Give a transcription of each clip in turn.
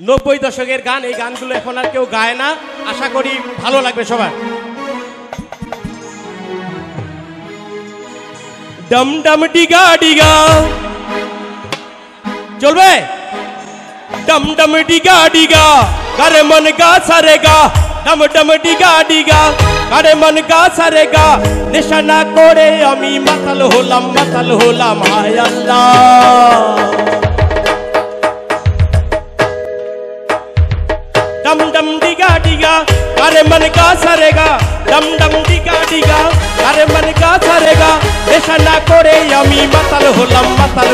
90 দশকের গান, এই গানগুলো এখন আর কেউ গায় না। আশা করি ভালো লাগবে সবার। ডম ডম ডিগা ডিগা চলবে। डम डम डिगा डिगा करे मन गा सारेगा, डम डम डिगा डिगा करे मन गा सारेगा। निशाना करे आमी माताल होलाम हाय अल्लाह। डम डम डिगा डिगा करे मन गा सारेगा, डम डम डिगा डिगा करे मन गा सारेगा। निशाना करे आमी माताल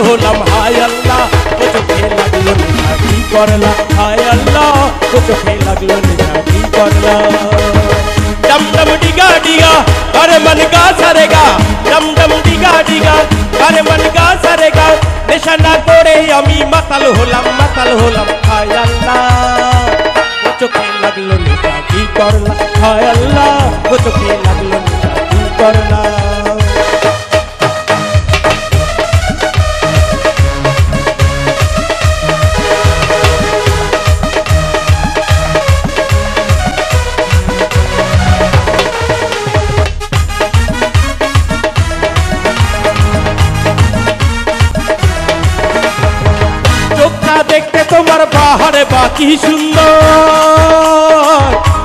होलाम हाय अल्लाह। ओ चोखे लागलो नेशा की करला हाय अल्लाह, ओ चोखे लागलो नेशा की करला। डम डम डिगा डिगा करे मन गा सारेगा, डम डम डिगा डिगा करे मन गा सारेगा। नेशा ना करे आमी माताल होलाम हाय अल्लाह। ओ चोखे लागलो नेशा की करला हाय अल्लाह, ओ चोखे लागलो नेशा की करला। देखते तुम्हार बाहर बाकी सुंदर,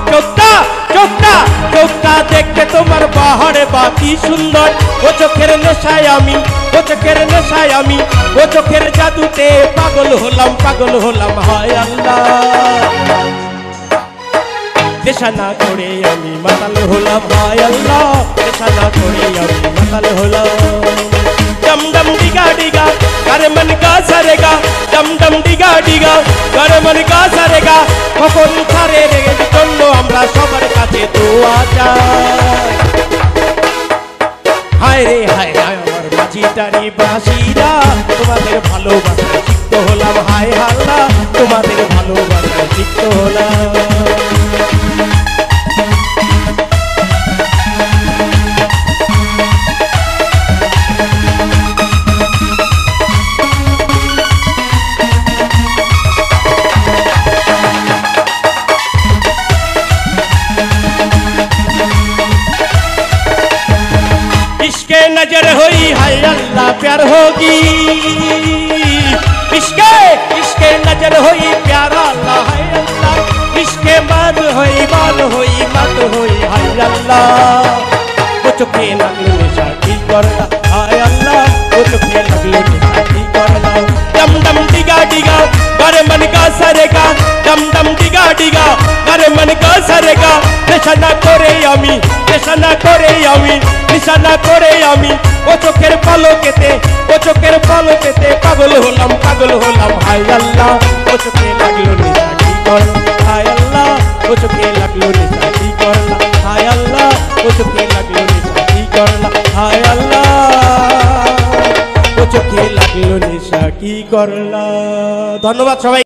चोखता चोखता चोखता देखते तुम्हार बाहर बाकी सुंदर। ओ चोखेर नेशाय आमी, ओ चोखेर नेशाय आमी, ओ चोखेर जादूते पागल होलाम हाय अल्लाह। नेशा ना करे आमी माताल होलाम हाय अल्लाह, नेशा ना करे आमी माताल होलाम। डम डम डिगा डिगा करे मन गा सारेगा, डम डम डिगा डिगा करे मन गा सारेगा। कখন ছাড়ে রে জন্য আমরা সবার কাছে দোয়া চাই। হায় রে আমার মাঝিটারি বাসিরা, তোমাদের ভালোবাসায় সিক্ত হলাম হায় আল্লাহ, তোমাদের ভালোবাসায় সিক্ত হলাম। इश्के नजर हुई हाय अल्लाह प्यार होगी, इश्के नजर हुई प्यार अल्लाह हाय अल्लाह। इश्के मान हुई मत हुई हाय अल्लाह। वो चोखे लागलो नेशा की करला हाय अल्लाह, वो चोखे लागलो नेशा की करला। डम डम डिगा डिगा करे मन गा सारेगा, डम डम डिगा डिगा करे मन गा सारेगा। नेशा ना करे आमी, नेशा ना करे आमी, नेशा ना करे आमी। ओ चोखेर पलकेते, ओ चोखेर पलकेते पागल होलाम हाय अल्लाह। ओ चोखे लागलो नेशा की करला हाय अल्लाह, ओ चोखे लागलो नेशा की करला हाय अल्लाह, ओ चोखे लागलो नेशा की करला हाय अल्लाह, ओ चोखे लागलो नेशा की करला। धन्यवाद सबाई।